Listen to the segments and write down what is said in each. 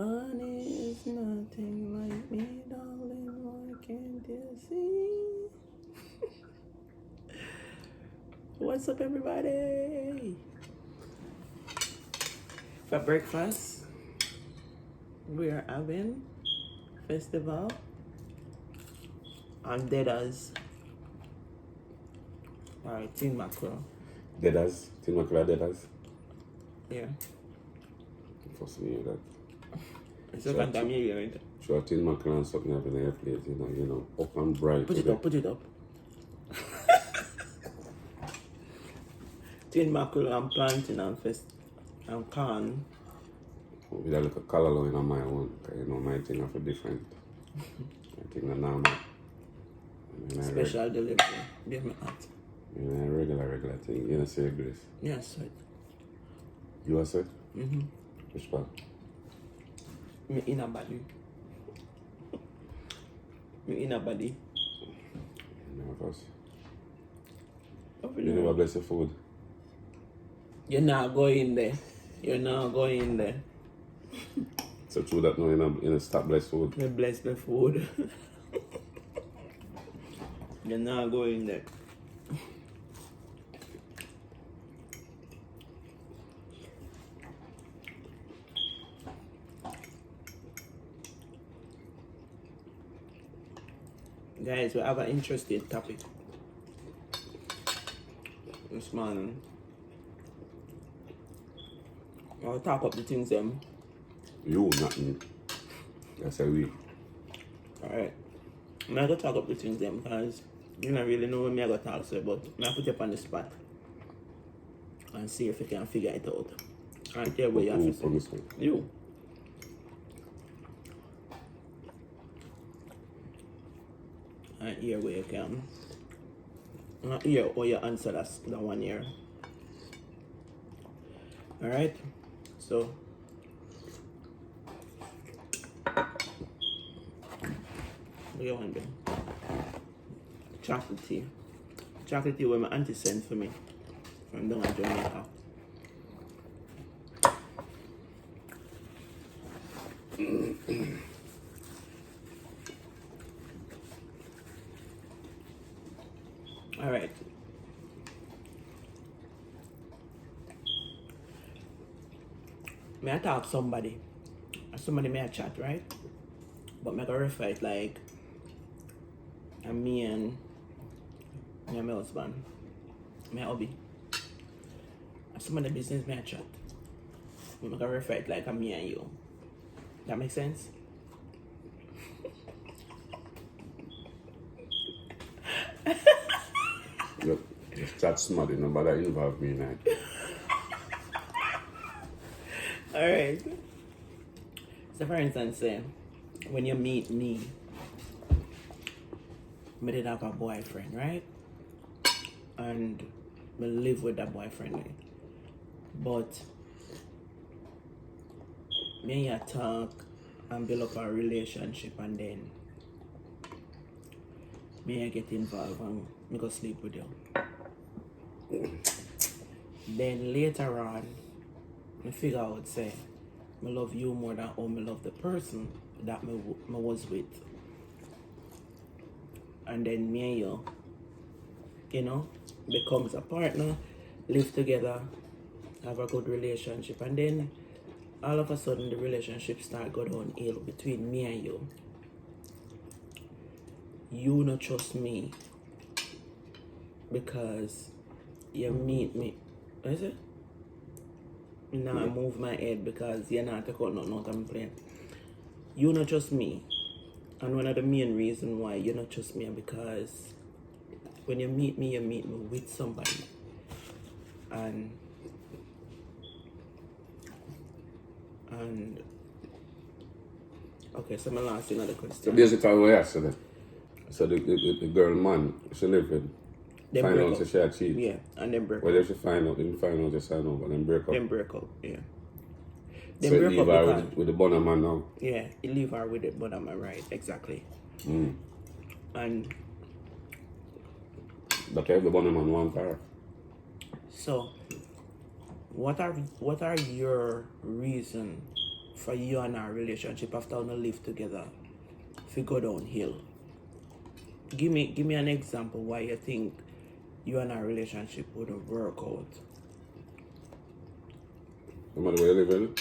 Honey is nothing like me, darling. Why can't you see? What's up, everybody? For breakfast, we are having festival on Deada's. Alright, tin mackerel. Deada's? Tin mackerel Deada's? Yeah. First me hear that. It's a kind of me, right? Sure, tin mackerel and something up in your plate, you know, up and bright. Put it up. Tin mackerel and plantain and corn. With a little color in my own, because you know, my thing are different. I think the normal. Special delivery. Give me that. You know, regular thing. You know, say grace. Yeah, sweet. You are sweet? Mm-hmm. Which part? Me inner body. Me inner body. Nervous. You never bless your food. You're not going there. You're not going there. So true that no, you know, stop bless food. Me bless my food. You're not going there. Guys, we have an interesting topic this morning. I'll talk up the things them. You, not me. That's how we. Alright. I'm gonna talk up the things them because you don't really know what me I got to talk to, but I'm gonna put you up on the spot and see if you can figure it out. Alright, here we have to say. You. And here where you can. Here or you answer that one here. Alright? So what you want to do? Chocolate tea. Chocolate tea where my auntie sent for me from down in Jamaica. Alright. May I talk somebody may I chat, right? But me I refer it like me and my husband, my hubby. Somebody business may I chat. Me I refer it like me and you. That makes sense? Look, just chat smart, nobody involve me in that. Alright. So for instance, say, when you meet me, I did have a boyfriend, right? And I live with that boyfriend. Right? But me and you talk and build up a relationship, and then me and you get involved and me go sleep with you. Then later on, I figure out, say, I love you more than how I love the person that I was with. And then me and you know, becomes a partner, live together, have a good relationship. And then all of a sudden the relationship start go downhill between me and you. You not trust me because you meet me. What is it? Now I move my head because you're not taking out nothing out of my plane. You not trust me. And one of the main reasons why you not trust me is because when you meet me with somebody. And okay, so my last another question. So basically what I said, so the girl man she live with, Them find break out up. so she had cheat. Yeah, and then break Well, up. if she find out, just I know, but then break up. Then break up, yeah. So Then break leave up her because, with the bonner man now. yeah, you leave her with it, but am I right? Exactly. And But every bonner man want her. so what are your reason for you and our relationship after we live together if we go downhill? Give me an example why you think you and our relationship wouldn't work out. No matter where you live in?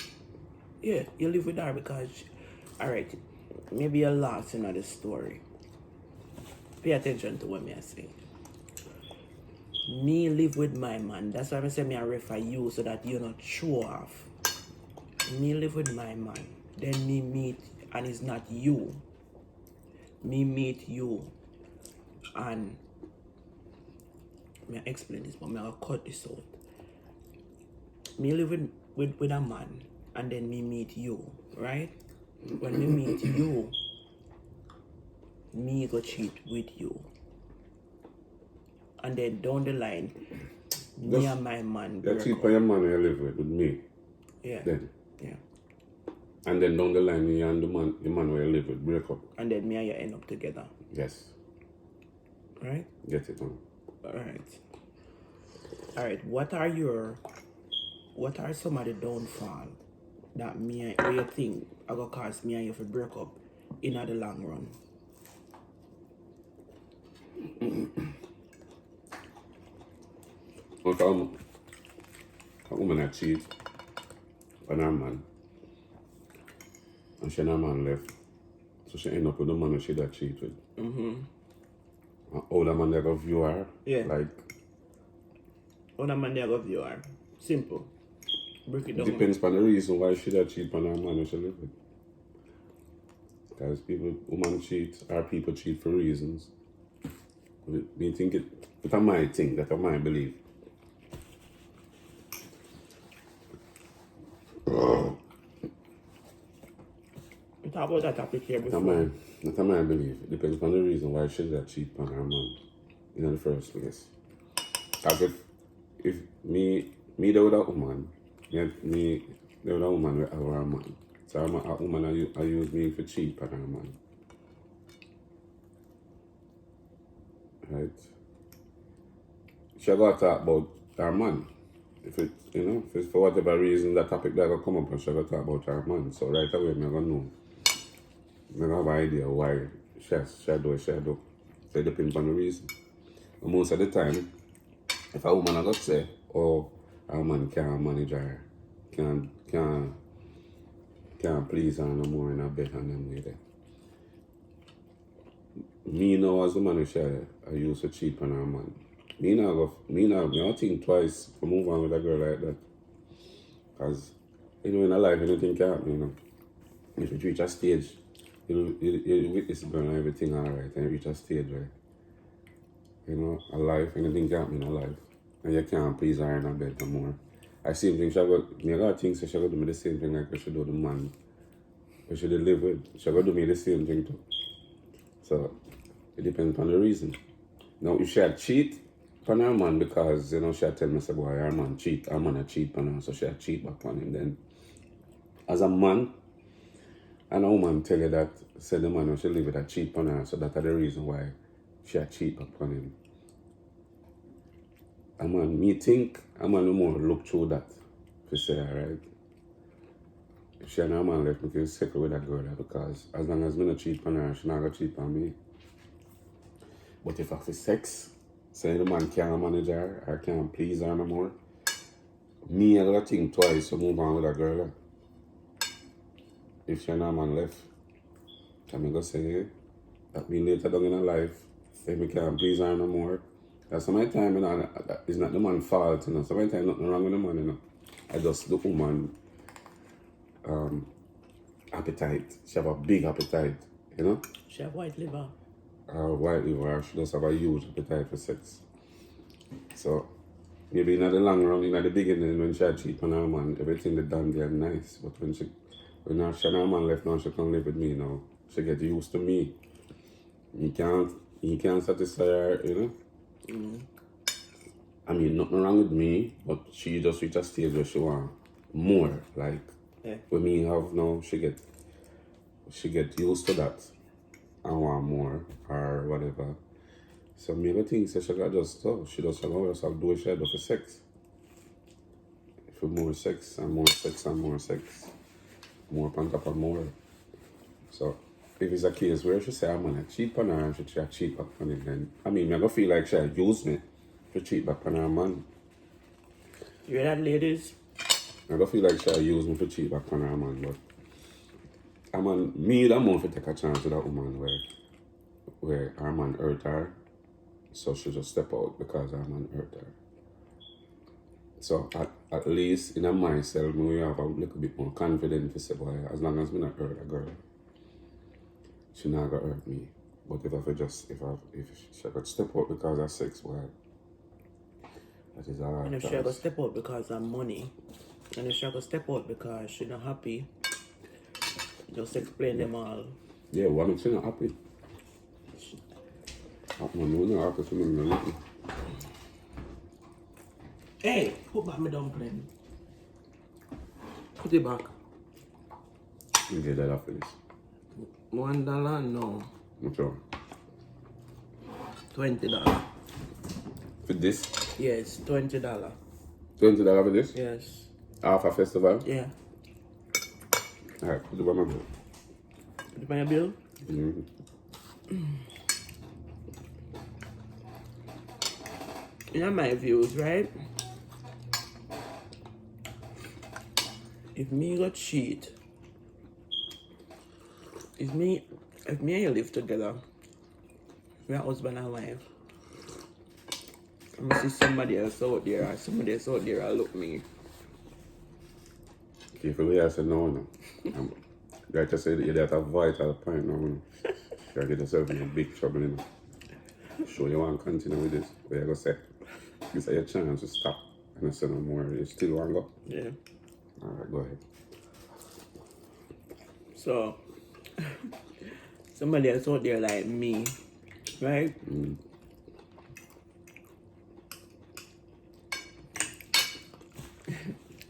Yeah, you live with her because, alright, maybe you're lost in the story. Pay attention to what I say. Me live with my man. That's why I say me I refer you so that you not show off. Me live with my man. Then me meet, and it's not you. Me meet you. And me explain this, but me I'll cut this out. Me live with a man, and then me meet you, right? When me meet you, me go cheat with you. And then down the line, me and my man You cheat for your man you live with me. Yeah. Then. Yeah. And then down the line, you and the man where you live with break up. And then me and you end up together. Yes. Right? Get it on. Alright. What are some of the downfall that me and you think are gonna cause me and you to break up in the long run? Okay, a woman that cheat on her man. And she and her man left. So she end up with the man that she that cheat with. And all the man that go view her. Yeah. Like, All the man there go view her. Simple. Break it down. depends on the reason why she that cheat on her man that she live with. Because women cheat, or people cheat for reasons. Me think it's my thing, that's my belief. We talk about that topic here before. That's my belief. It depends on the reason why she that cheat on her man in the first place. Because if me there with a woman, me there with a woman with our man. So a woman I use me for cheat on her man. Right? She got to talk about her man. If it's for whatever reason that topic that will come up and she got to talk about her man. So right away I'm gonna know. I have an idea why she do. So it depends on the reason. And most of the time, if a woman I got say, oh, a man can't manage her, can't please her no more in a bed and them way there. Me now as a man I used to cheat on her man. Me now think twice to move on with a girl like that. Because in a life anything can happen, If you reach a stage, you witness it and everything alright, and you reach a stage where a life, anything can happen in a life. And you can't please her in a bed no more. I same thing, me a lot of things, so she got do me the same thing like she do the man we should live with. She got do me the same thing too. So it depends on the reason. Now if she had cheat on her man because she had tell me say boy her man a cheat on her, so she had cheat back on him, then as a man and a woman tell you that say the man who she live with a cheat on her, so that's the reason why she had cheat back on him. Me think a man no more look through that to say alright. If she and her man left, me can settle with that girl because as long as me not cheat on her, she not gonna cheat on me. But if after sex, say the man can't manage her or can't please her no more, me I gotta think twice to move on with that girl. If she and her man left, I'm gonna say that means later down in her life, if me can't please her no more. That's some of the time, it's not the man's fault, Some of the time, nothing wrong with the man, I just the woman appetite. She have a big appetite, She have white liver. White liver, she does have a huge appetite for sex. So, maybe in the long run, in the beginning, when she had cheat on her man, everything they done there nice. But when she and her man left now, she come live with me now. She get used to me. He can't satisfy her, I mean, nothing wrong with me, but she just reach a stage where she want more. Like, when me have now, she get used to that and want more or whatever. So me go think she got just she just have to do what she do for sex. For more sex and more sex and more sex. more on top of more. So if it's a case where she say I'm gonna cheat on her and she try cheat back on it, then I mean I go feel like she use me to cheat back on her man. You hear that, ladies? I go feel like she use me to cheat back on her man, but I man me that month to take a chance with that woman where her man hurt her. So she just step out because her man hurt her. So at least in myself, we have a little bit more confidence to say, boy, as long as me not hurt a girl, she not gonna hurt me. But if she could step out because of sex, well, that is all. And if she could step out because of money, and if she could step out because she not happy, just explain them all. Yeah, what makes she not happy? I'm not happy for me. Hey, put back my dumpling. Put it back. You get that after this. $1? No. What's wrong? $20. For this? Yes, $20. $20 for this? Yes. Half a festival? Yeah. Alright, put it on my bill. Put it on your bill? Mm-hmm. You know my views, right? If me got cheat, if me and you live together, we are husband and wife, and I see somebody else out there, or somebody else out there, look me. If you say no. Like I said, you're at a vital point now. You gotta get yourself in a big trouble. You know. Sure, you want to continue with this, but you're gonna say, this is your chance to stop and I say no more. You still want to go? Yeah. Alright, go ahead. So, somebody else out there like me, right? Mm.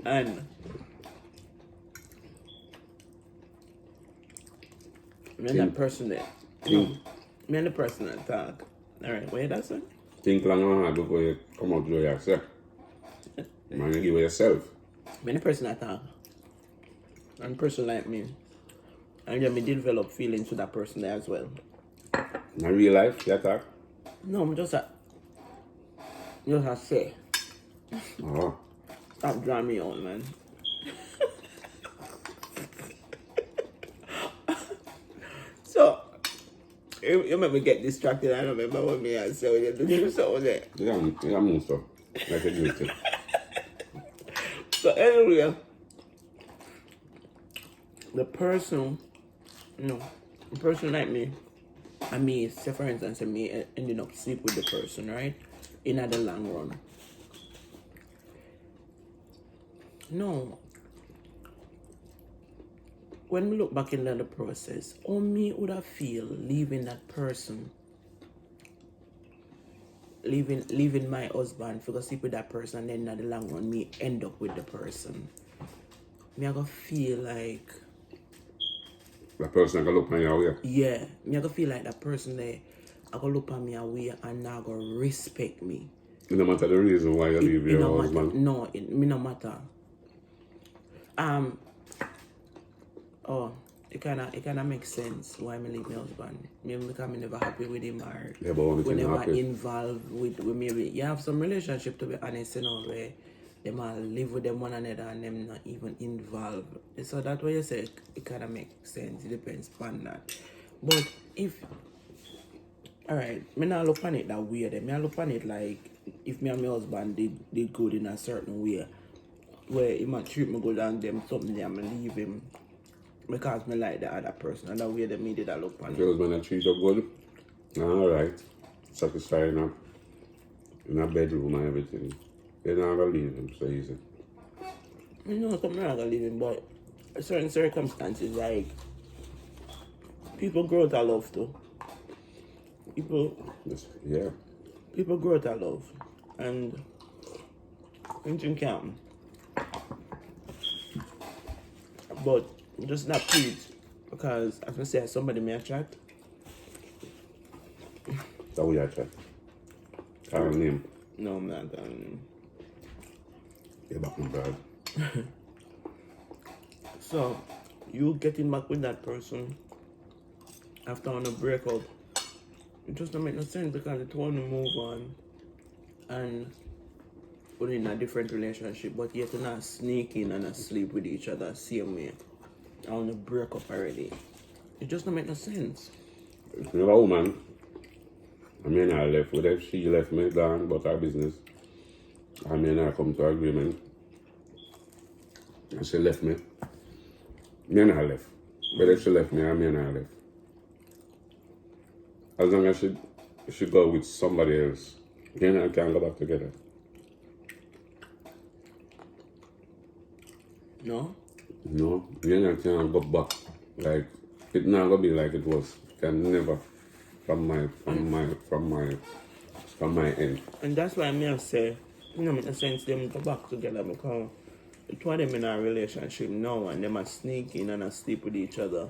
And me and that person that, me and the person that talk. Alright, wait, that's it? Think long and hard before you come out to yourself. Man, you give it yourself. Me and the person that talk. And person like me. And then me develop feelings with that person there as well. In real life, you talk? No, I'm just a say. Oh. Stop drawing me on, man. So, you make me get distracted. I don't remember what me I said. You do something there. You got more stuff. Like a duty. So anyway, the person like me, and me, say for instance, me ending up sleep with the person, right? In the long run. No. When we look back in the process, how me would I feel leaving that person? Leaving my husband for go sleep with that person, and then in the long run, me end up with the person. Me I go feel like That person can look on your way. yeah, me I go feel like that person there I go look at me away and now go respect me. It no matter the reason why you leave your husband. No, it me no matter. It kinda makes sense why me leave my husband. Maybe because me never happy with him or Yeah, but when we never happy. involved with maybe you have some relationship, to be honest, you know, where them all live with them one another and them not even involved. So that's why you say it kinda makes sense. It depends on that. But if alright, me not look on it that way then. Me I look on it like if me and my husband did good in a certain way, where he might treat me good and them something there, me leave him because me like the other person, and that way that me did I look on If it. your husband treat you good, alright. Satisfying up in a bedroom and everything. You're not gonna leave him so easy. You know, something I'm not gonna leave him, but certain circumstances, like people grow to love too. Yeah. People grow to love, and anything can. But just not preach, because as I say, somebody may attract. That's what I check. Call name. No, I'm not. You're back in bed. So, you getting back with that person after on a breakup, it just don't make no sense because it want to move on and put in a different relationship, but yet you're not sneak in and sleep with each other same way. I want to break up already. It just don't make no sense. If you're a woman, I mean I left with her, she left me gone about her business. I mean I come to agreement. And she left me. Me and I left. But if she left me, I mean I left. As long as she go with somebody else, me and I can't go back together. No? No, me and I can't go back. Like it not gonna be like it was. Can never from my end. And that's why I say, you know, make no sense them go back together because the two of them in a relationship now and them are sneak in and sleep with each other.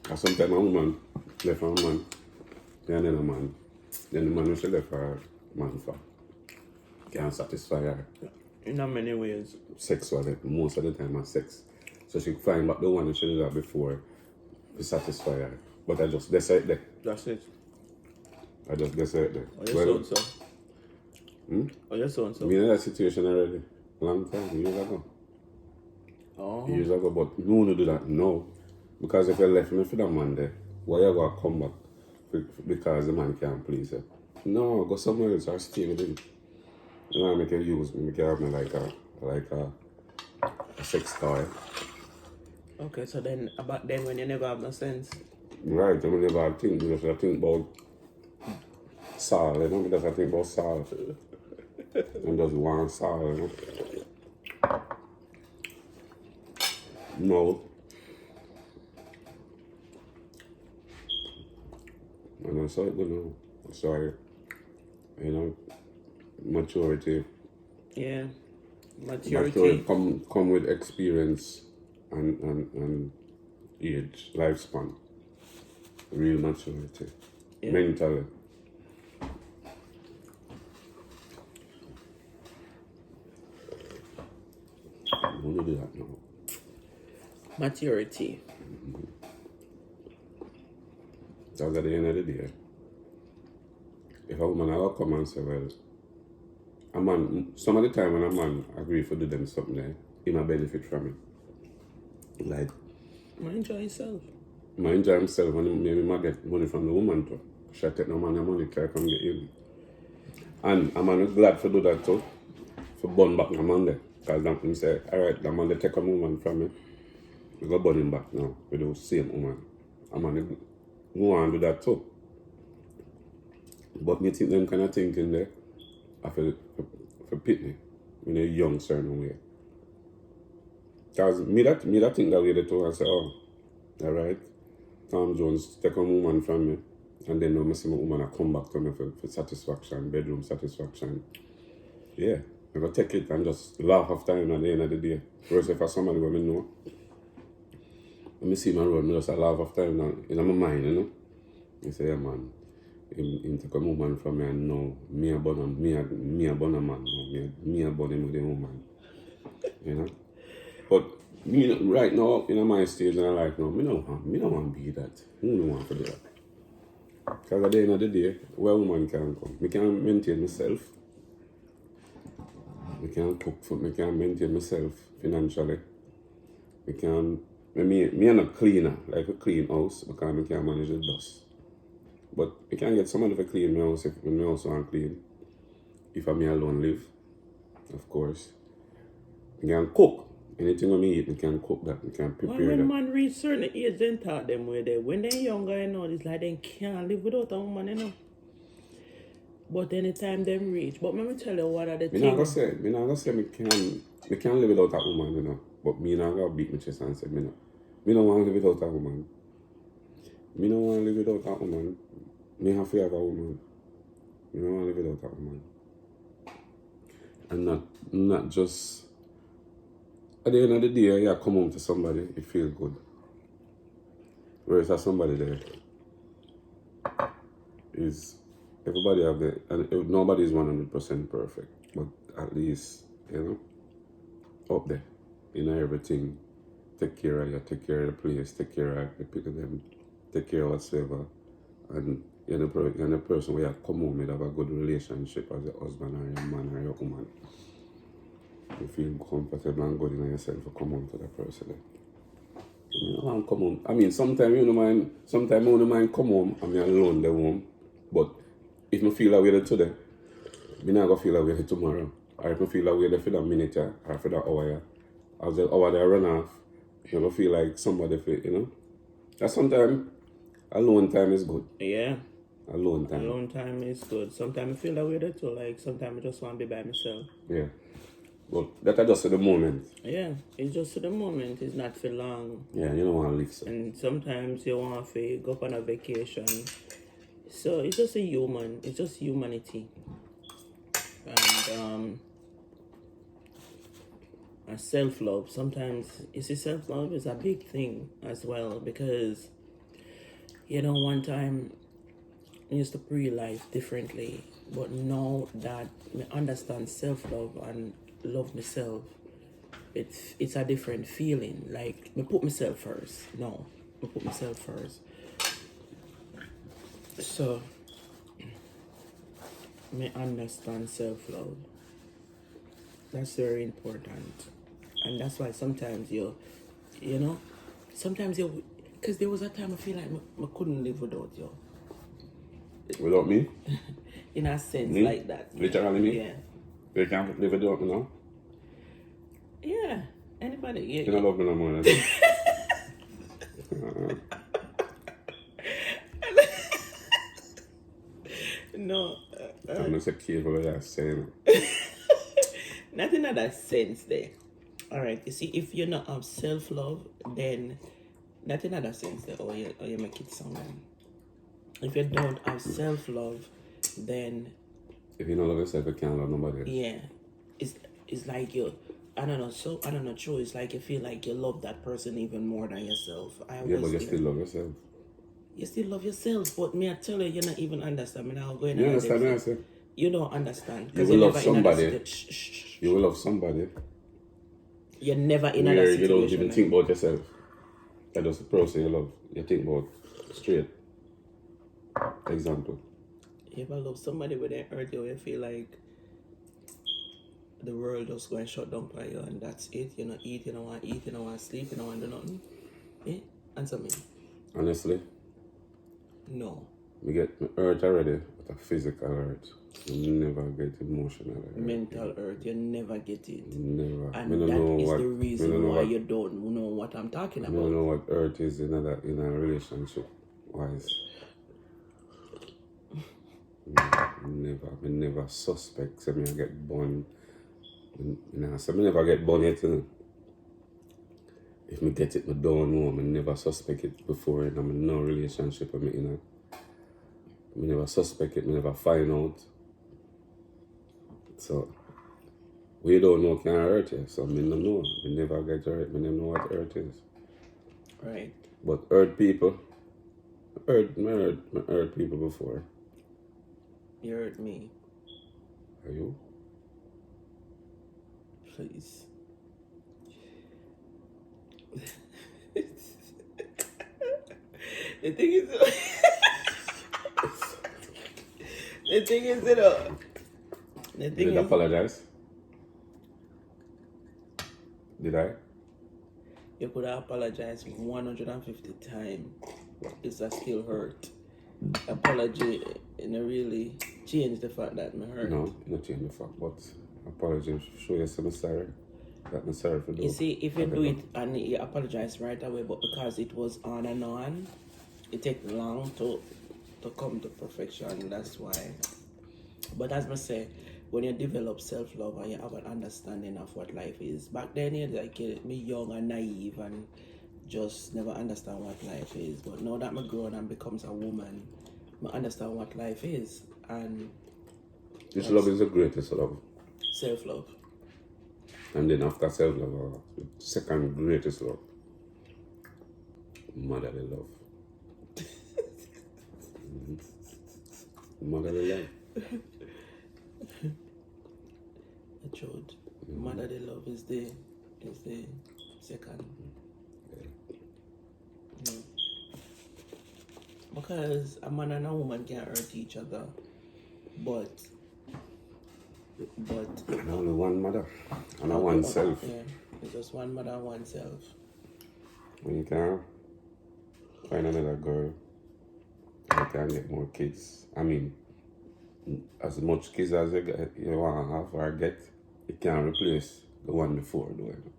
And sometimes a woman left her man, then another man. Then the man who she left her man for can't satisfy her. In how many ways? Sexually, most of the time are sex. So she find back the one she did that before to satisfy her. But I just decide there. That's it. I just decide there. Oh, your son, so? Oh, your son, so? We in that situation already. Long time, years ago. Oh. Years ago, but no one do that now. Because if you left me for that man there, why you gonna come back because the man can't please you? No, go somewhere else or stay with him. You know, make you use me, make you have me like a sex toy. Okay, so then about then when you never have no sense. Right, I never have think, because I think about Saul, you know, because I think about Saul. And just one Saul, you know. No. And I saw it, you know. Sorry. You know, maturity. Yeah. Maturity. Maturity come with experience and age, lifespan. Real maturity. Yeah. Mentally. I want to do that now. Maturity. That's at the end of the day. If a woman will come and say, well, a man, some of the time when a man agree to do them something there, he might benefit from it. Like, might enjoy himself. Might enjoy himself and maybe might get money from the woman too. She take no man the money, try come get him. And a man is glad to do that too. For burn back the man there. Because that him say, alright, the man they take a woman from me. We go burn him back now with the same woman. A man go on do that too. But me think them kind of thinking there for pitney when they're young certain way. Because me that think that way they too and say, oh, alright, Tom Jones take a woman from me and then now I see my woman come back to me for satisfaction, bedroom satisfaction. Yeah. I go take it and just laugh after him at the end of the day. Whereas if I somebody who I know, when I see my road, I just laugh after him in my mind, you know. I say, yeah, man, him take a woman from me and now me a born a man, me a born him with a woman. You know? But me, right now, in my stage in my life now, me don't want to be that. I don't want to do that. Because at the end of the day, where a woman can come, I can maintain myself. I can cook food, I can maintain myself financially. Me am not cleaner, like a clean house, because I can manage the dust. But I can get somebody to clean my house if I also want clean. If I me alone live, of course. I can cook. Anything I eat, I can cook that, I can prepare that. When man reach certain age, then taught them where they, when they're younger, you know, it's like they can't live without a woman, you know. But anytime them reach, but let me tell you what are the things. Me not gonna say me can't live without a woman, you know. But me not gonna beat my chest and say me don't want to live without a woman. Me don't want to live without a woman. Me have to have a woman. Me don't want to live without a woman. And not just at the end of the day, you come home to somebody, it feels good. Whereas there's somebody there is everybody have the and nobody is 100% perfect, but at least, you know, up there. You know, everything. Take care of you, take care of the place, take care of the people them, take care of whatsoever. And you're the person where you come home with have a good relationship as a husband or your man or your woman. You feel comfortable and good in yourself to come home to that person. You know, and come home. I mean, sometimes you don't mind, sometimes I don't mind come home and me alone the home. But if I feel away today, I'm not going to feel away tomorrow. Or if I feel away for that minute or for that hour, as the hour that run off, you don't feel like somebody feel, you know. That sometimes alone time is good. Yeah. Alone time. Alone time is good. Sometimes I feel that way too. Like sometimes I just want to be by myself. Yeah. But that is just for the moment. Yeah, it's just for the moment. It's not for long. Yeah, you don't want to live so. And sometimes you want to go up on a vacation. So it's just it's just humanity. And self-love. Sometimes, you see, self-love is a big thing as well because, one time I used to pre life differently, but now that I understand self-love and love myself, it's a different feeling. Like, I put myself first. No, I put myself first. So, I understand self-love. That's very important. And that's why sometimes because there was a time I feel like I couldn't live without you. Without me? In a sense Me? like that. Literally me? Yeah. You can't live without me now? Yeah. Anybody? Yeah. You don't love me no more. Then. No. I'm not so careful with that saying. Not in that sense there. Alright, you see, if you not have self-love, then not in that sense there, or you make it sound. If you don't have self-love, then If you don't love yourself, you can't love nobody else. yeah, it's like I don't know, true. It's like you feel like you love that person even more than yourself. Yeah, but you still love yourself. You still love yourself, but me I tell you, you not even understand. Me now going. You understand what I say? You don't understand. You will love somebody. You will love somebody. You're never in where a situation. You don't even think about yourself. That is the person you love. You think about straight. Example. You ever love somebody when they hurt you, you feel like the world just going to shut down for you and that's it. You don't eat, you don't want to eat, you don't want to sleep, you don't want to do nothing. Eh? Answer me. Honestly? No. We get hurt already, but a physical hurt. You never get emotional hurt. Mental hurt, you never get it. Never. And that is the reason why you don't know what I'm talking about. I don't know what hurt is in a relationship wise. Never suspect. So I get born. So I never get born yet. You know? If me get it, I don't know. I never suspect it before. And I'm in no relationship with me. You know? I never suspect it. I never find out. So we don't know can hurt you. So I don't know. I never get hurt. I never know what hurt is. Right. But hurt people. I hurt people before. You hurt me. Are you? Please. The thing is, Did I apologize? Did I? You could have apologized 150 times. It's a still hurt. Apology really change the fact that I hurt. No, not change the fact, but apology show you some sorry. That I'm sorry for doing. You see, if you do it and you apologize right away, but because it was on and on, it takes long to come to perfection. That's why. But as I say, when you develop self-love and you have an understanding of what life is, back then you're like me young and naive and just never understand what life is. But now that I'm grown and becomes a woman, I understand what life is. And this love is the greatest love. Self-love. And then after self-love, second greatest love, motherly love. Motherly love. Motherly love is the is the second. Mm. Because a man and a woman can hurt each other, but And only one mother and a one self. yeah, it's just one mother and one self. When you can find another girl, you can get more kids. I mean, as much kids as you want to have or get, it can't replace the one before doing it.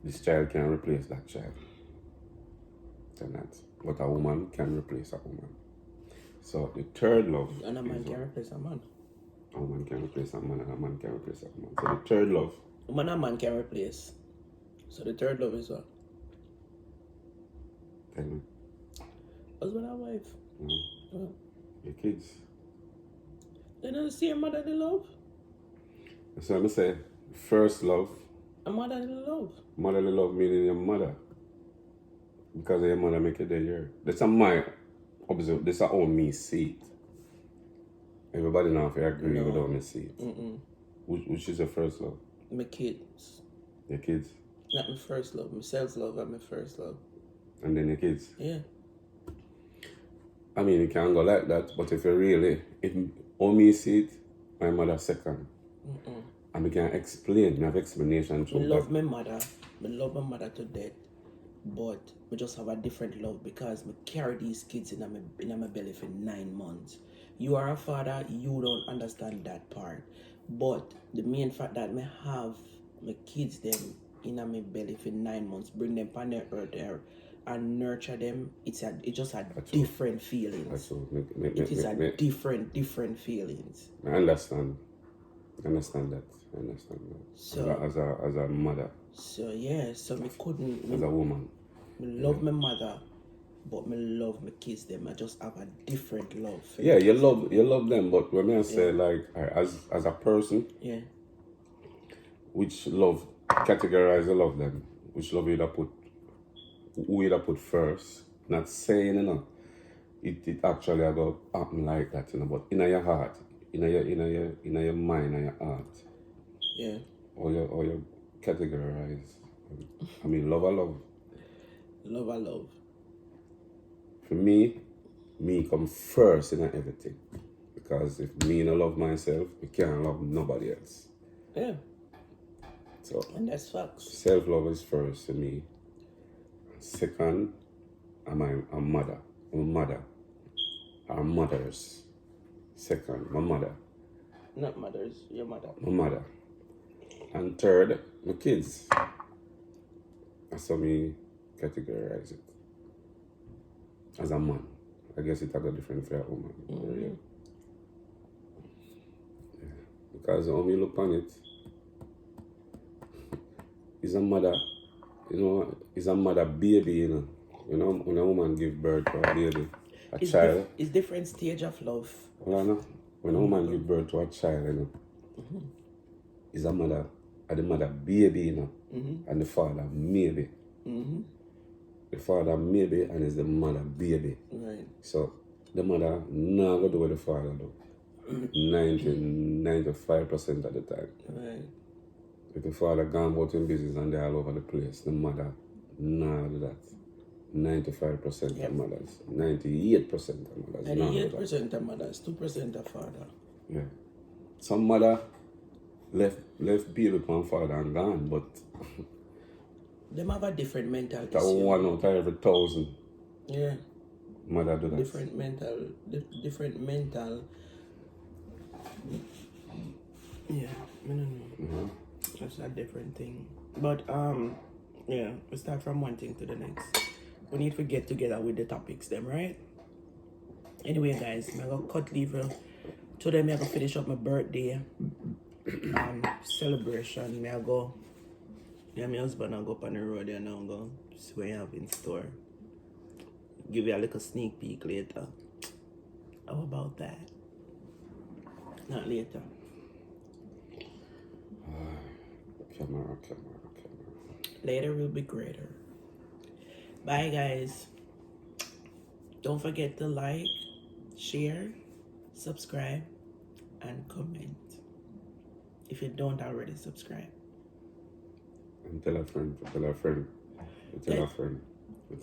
This child can replace that child. And that's but a woman can replace a woman. So the third love. And a man can replace a man. A woman can replace a man and a man can replace a woman. So the third love. Woman and man can replace. So the third love is what? Tell me. Husband and wife. No. Your kids. They're not the same motherly love. That's what I say. First love. A motherly love. Motherly love meaning your mother. Because of your mother make you there. That's a my observe. That's how me see it. Everybody now if you agree with how me see it. Which is your first love? My kids. Your kids. Not my first love. My self-love and my first love. And then your kids. Yeah. I mean, you can't go like that, but if you really, if me see it, my mother second. And we can explain, we have explanation I love my mother. I love my mother to death. But we just have a different love because I carry these kids in my belly for 9 months. You are a father, you don't understand that part. But the main fact that I have my kids them in my belly for 9 months, bring them on the earth there and nurture them, it's just a different feelings. That's all. It is a different feelings. I understand. I understand that. So as a mother. So yeah, so me couldn't. As a woman. Me love my mother, but me love my kids. Them I just have a different love. For Yeah, you love them, but when I say like as a person. Yeah. Which love categorize the love them? Which love you put first? Not saying it actually about happen like that, but in your heart, in your mind, in your heart. Yeah. Or you categorize. I mean, love or love. Love or love. For me come first in everything. Because if me don't love myself, I can't love nobody else. Yeah. So. And that's facts. Self-love is first for me. Second, I'm a mother. I'm a mother. Our mothers. Second, my mother. Not mothers, your mother. My mother. And third, my kids. That's how me categorize it. As a man. I guess it has a different for a woman. Yeah. Because when you look on it, is a mother, is a mother baby, when a woman give birth to a baby, child. It's different stage of love. Well, when a woman give birth to a child, is a mother, the mother baby, and the father maybe. The father maybe and is the mother baby. Right. So the mother not gonna do what the father do. 95% of the time. Right. If the father gone about in business and they're all over the place, the mother nah do that. 95% of mothers. 98% of mothers. 98% of mothers, 2% of father. Yeah. Some mother left baby upon father and gone, but them have a different mental that issue. 1 out of every 1,000. Yeah. Mother do that. Different mental. Yeah, I don't know. That's a different thing. But yeah, we start from one thing to the next. We need to get together with the topics, them right? Anyway, guys, I'm gonna cut leave. Today, I'm gonna finish up my birthday celebration. Me go. Yeah, my husband will go up on the road and I'm going to see what you have in store. Give you a little sneak peek later. How about that? Not later. Camera. Later will be greater. Bye, guys. Don't forget to like, share, subscribe, and comment. If you don't already subscribe. And tell a friend, tell a friend, tell a friend,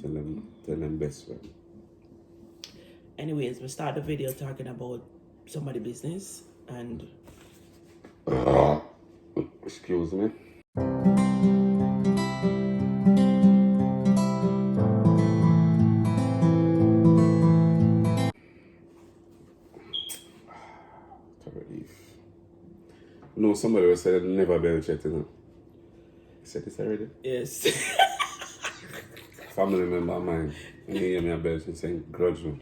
tell them best friend. Anyways, we start the video talking about somebody business and Excuse me. To relief. No, somebody was said never belch yet, you know. You said this already? yes. Family member of mine, when they hear me a belch and saying grudge me.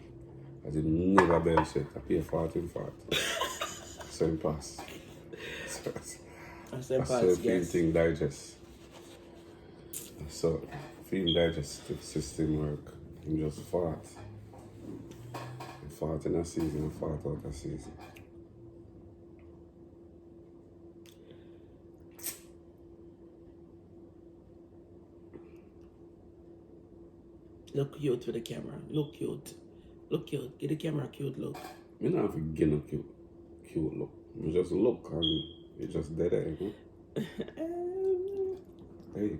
I did never belch yet. I pay 14 for it. So it passed. So feeling thing digest. So feeling digestive system work. And just fart. And fart in a season and fart out a season. Look cute with the camera. Look cute. Look cute. Give the camera a cute look. Me not have to get no cute look. You just look and you just dead, you know? Hey.